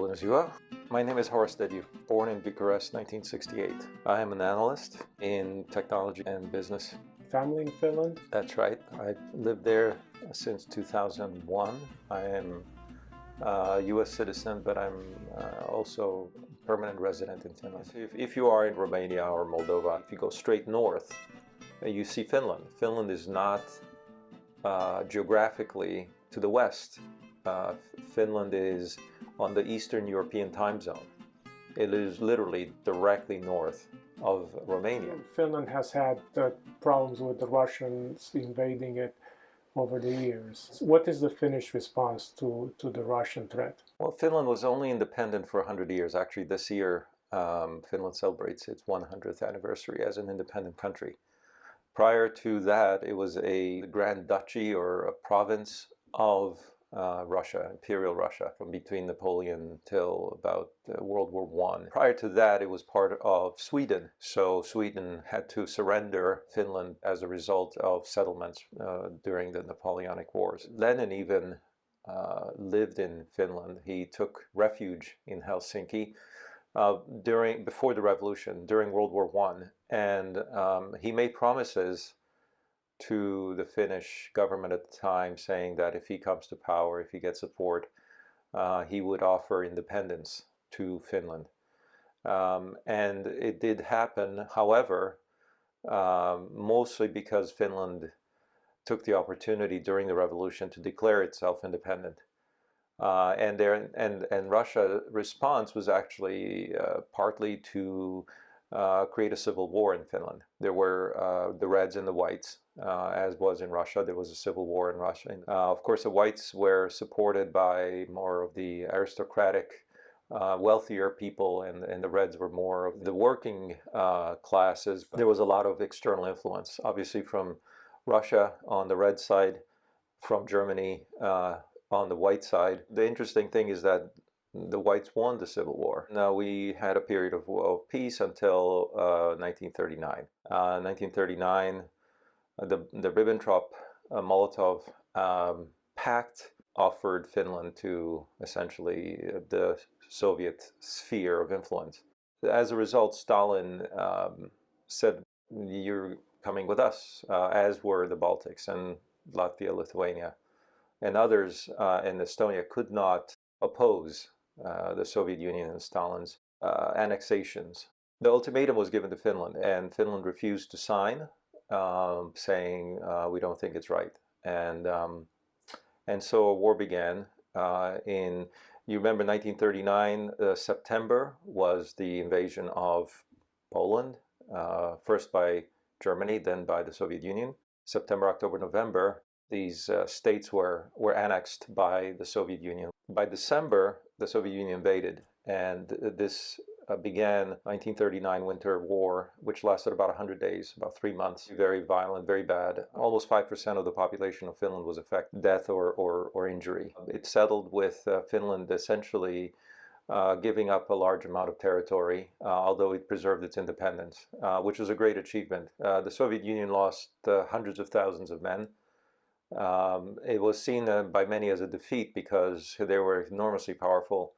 Bună ziua. My name is Horace Dediu, born in Bucharest, 1968. I am an analyst in technology and business. Family in Finland? That's right. I lived there since 2001. I am a U.S. citizen, but I'm also a permanent resident in Finland. If you are in Romania or Moldova, if you go straight north, you see Finland. Finland is not geographically to the west. Finland is on the Eastern European time zone. It is literally directly north of Romania. Finland has had problems with the Russians invading it over the years. What is the Finnish response to the Russian threat? Well, Finland was only independent for 100 years. Actually, this year, Finland celebrates its 100th anniversary as an independent country. Prior to that, it was a Grand Duchy or a province of Russia, Imperial Russia, from between Napoleon till about World War I. Prior to that, it was part of Sweden. So Sweden had to surrender Finland as a result of settlements during the Napoleonic Wars. Lenin even lived in Finland. He took refuge in Helsinki before the revolution, during World War I. And he made promises to the Finnish government at the time, saying that if he comes to power, if he gets support, he would offer independence to Finland. And it did happen, however, mostly because Finland took the opportunity during the revolution to declare itself independent. And Russia's response was actually partly to create a civil war in Finland. There were the Reds and the Whites, as was in Russia. There was a civil war in Russia. Of course, the Whites were supported by more of the aristocratic, wealthier people, and the Reds were more of the working classes. There was a lot of external influence, obviously from Russia on the red side, from Germany on the white side. The interesting thing is that the Whites won the Civil War. Now, we had a period of peace until 1939. 1939, the Ribbentrop-Molotov Pact offered Finland to essentially the Soviet sphere of influence. As a result, Stalin said, "You're coming with us," as were the Baltics and Latvia, Lithuania, and others in Estonia could not oppose the Soviet Union and Stalin's annexations. The ultimatum was given to Finland, and Finland refused to sign, saying we don't think it's right. And so a war began. You remember 1939, September was the invasion of Poland, first by Germany, then by the Soviet Union. September, October, November, these states were annexed by the Soviet Union. By December, the Soviet Union invaded, and this began 1939 Winter War, which lasted about 100 days, about 3 months. Very violent, very bad. Almost 5% of the population of Finland was affected, death or injury. It settled with Finland essentially giving up a large amount of territory, although it preserved its independence, which was a great achievement. The Soviet Union lost hundreds of thousands of men. It was seen by many as a defeat because they were enormously powerful.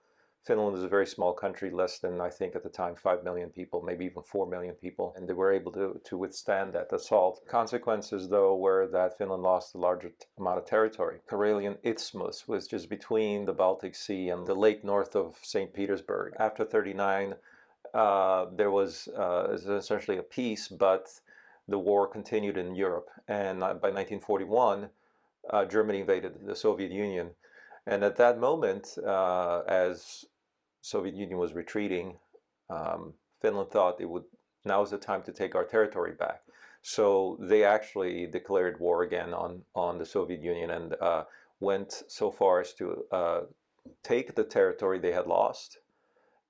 Finland is a very small country, less than, I think, at the time, 5 million people, maybe even 4 million people, and they were able to withstand that assault. Consequences, though, were that Finland lost a larger amount of territory. Karelian Isthmus was just between the Baltic Sea and the lake north of St. Petersburg. After 1939, there was essentially a peace, but the war continued in Europe, and by 1941, Germany invaded the Soviet Union. And at that moment, as Soviet Union was retreating, Finland thought now is the time to take our territory back. So they actually declared war again on the Soviet Union and went so far as to take the territory they had lost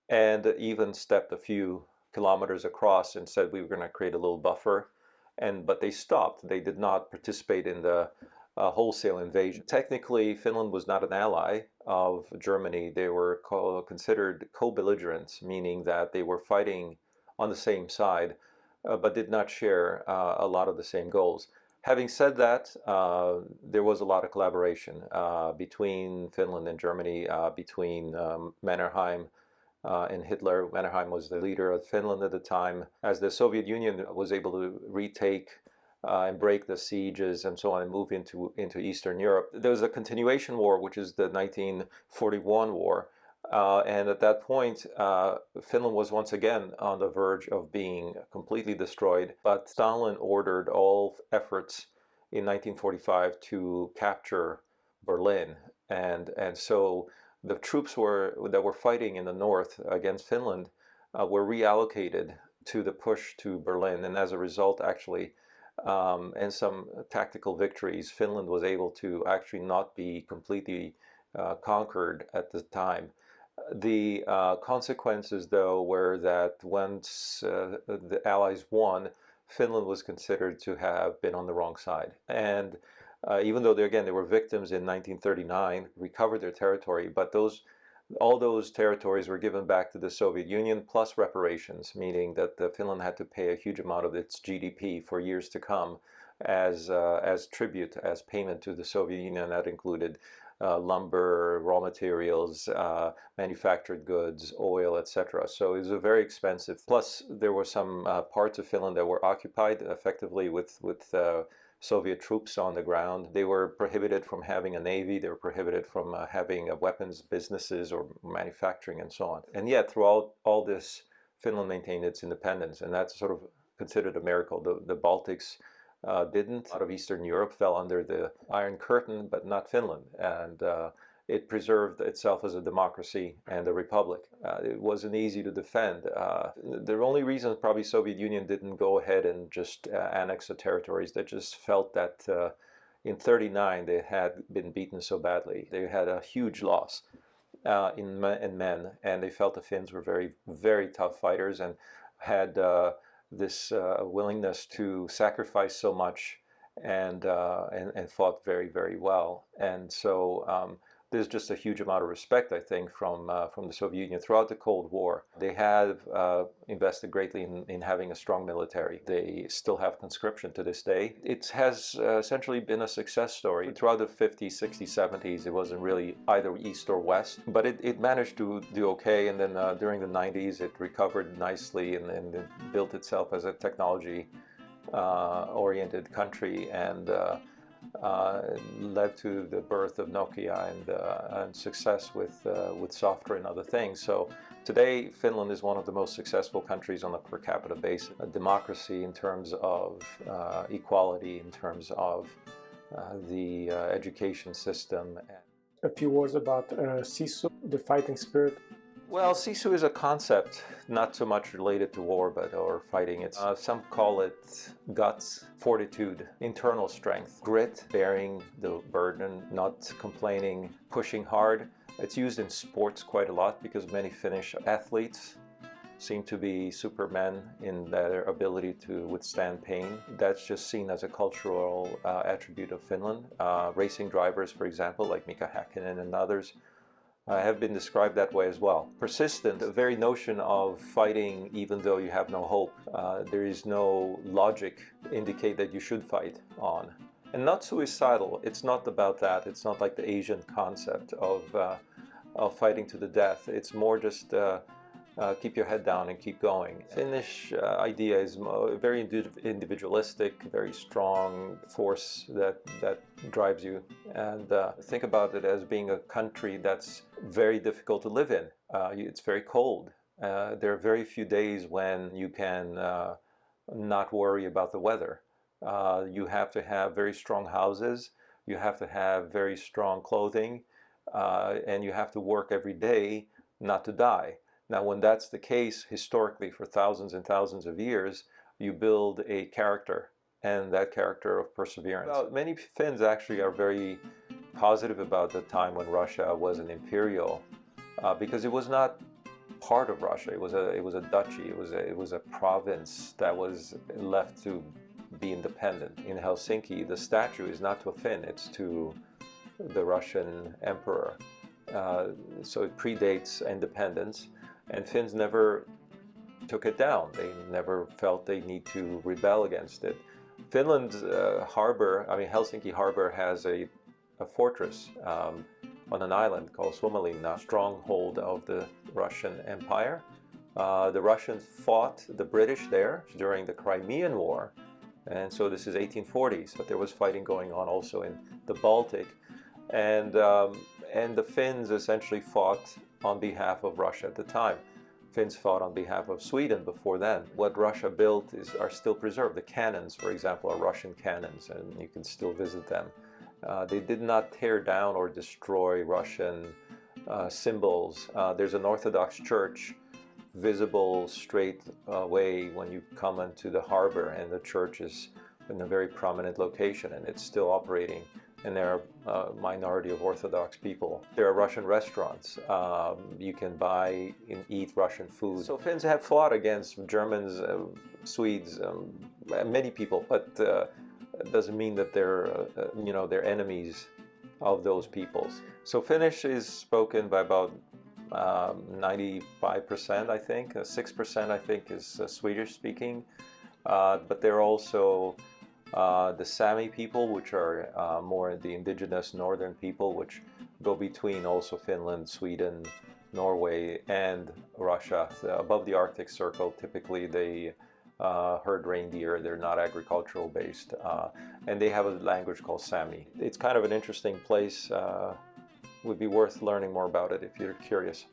and even stepped a few kilometers across and said we were going to create a little buffer. But they stopped. They did not participate in the wholesale invasion. Technically, Finland was not an ally of Germany. They were considered co-belligerents, meaning that they were fighting on the same side, but did not share a lot of the same goals. Having said that, there was a lot of collaboration between Finland and Germany, between Mannerheim and Hitler. Mannerheim was the leader of Finland at the time. As the Soviet Union was able to retake and break the sieges and so on and move into Eastern Europe, there was a continuation war, which is the 1941 war. And at that point, Finland was once again on the verge of being completely destroyed. But Stalin ordered all efforts in 1945 to capture Berlin. And so the troops that were fighting in the north against Finland were reallocated to the push to Berlin. And as a result, actually, and some tactical victories, Finland was able to actually not be completely conquered at the time. The consequences, though, were that once the Allies won, Finland was considered to have been on the wrong side. And even though, they were victims in 1939, recovered their territory, but all those territories were given back to the Soviet Union, plus reparations, meaning that Finland had to pay a huge amount of its GDP for years to come as tribute, as payment to the Soviet Union. That included lumber, raw materials, manufactured goods, oil, etc. So it was a very expensive. Plus, there were some parts of Finland that were occupied effectively with Soviet troops on the ground. They were prohibited from having a navy. They were prohibited from having weapons businesses or manufacturing and so on. And yet, throughout all this, Finland maintained its independence, and that's sort of considered a miracle. The Baltics didn't. A lot of Eastern Europe fell under the Iron Curtain, but not Finland. And it preserved itself as a democracy and a republic. It wasn't easy to defend. The only reason probably Soviet Union didn't go ahead and just annex the territories, they just felt that in 1939 they had been beaten so badly. They had a huge loss in men, and they felt the Finns were very, very tough fighters and had this willingness to sacrifice so much and fought very, very well. And so there's just a huge amount of respect, I think, from the Soviet Union throughout the Cold War. They have invested greatly in having a strong military. They still have conscription to this day. It has essentially been a success story. Throughout the 50s, 60s, 70s, it wasn't really either east or west, but it managed to do okay. And then during the 90s, it recovered nicely and it built itself as a technology oriented country and led to the birth of Nokia and success with software and other things. So today, Finland is one of the most successful countries on a per capita basis. A democracy in terms of equality, in terms of the education system. A few words about sisu, the fighting spirit. Well, sisu is a concept not so much related to war or fighting. It's some call it guts, fortitude, internal strength, grit, bearing the burden, not complaining, pushing hard. It's used in sports quite a lot because many Finnish athletes seem to be supermen in their ability to withstand pain. That's just seen as a cultural attribute of Finland. Racing drivers, for example, like Mika Häkkinen and others, have been described that way as well. Persistent, the very notion of fighting even though you have no hope. There is no logic indicate that you should fight on. And not suicidal, it's not about that. It's not like the Asian concept of fighting to the death. It's more just keep your head down and keep going. Finnish idea is very individualistic, very strong force that drives you. And think about it as being a country that's very difficult to live in. It's very cold. There are very few days when you can not worry about the weather. You have to have very strong houses. You have to have very strong clothing. And you have to work every day not to die. Now, when that's the case, historically, for thousands and thousands of years, you build a character, and that character of perseverance. Well, many Finns actually are very positive about the time when Russia was an imperial, because it was not part of Russia. It was a duchy. It was a province that was left to be independent. In Helsinki, the statue is not to a Finn; it's to the Russian emperor. So it predates independence. And Finns never took it down. They never felt they need to rebel against it. Finland's harbor, I mean Helsinki harbor has a fortress on an island called Suomenlinna, stronghold of the Russian Empire. The Russians fought the British there during the Crimean War, and so this is 1840s, but there was fighting going on also in the Baltic, and the Finns essentially fought on behalf of Russia at the time. Finns fought on behalf of Sweden before then. What Russia built are still preserved. The cannons, for example, are Russian cannons, and you can still visit them. They did not tear down or destroy Russian symbols. There's an Orthodox church visible straight away when you come into the harbor, and the church is in a very prominent location, and it's still operating. And there are a minority of Orthodox people. There are Russian restaurants. You can buy and eat Russian food. So Finns have fought against Germans, Swedes, many people, but it doesn't mean that they're enemies of those peoples. So Finnish is spoken by about 95%, I think. 6%, I think, is Swedish speaking. But there are also the Sami people, which are more the indigenous northern people, which go between also Finland, Sweden, Norway, and Russia. Above the Arctic Circle, typically they herd reindeer. They're not agricultural based, and they have a language called Sami. It's kind of an interesting place. Would be worth learning more about it if you're curious.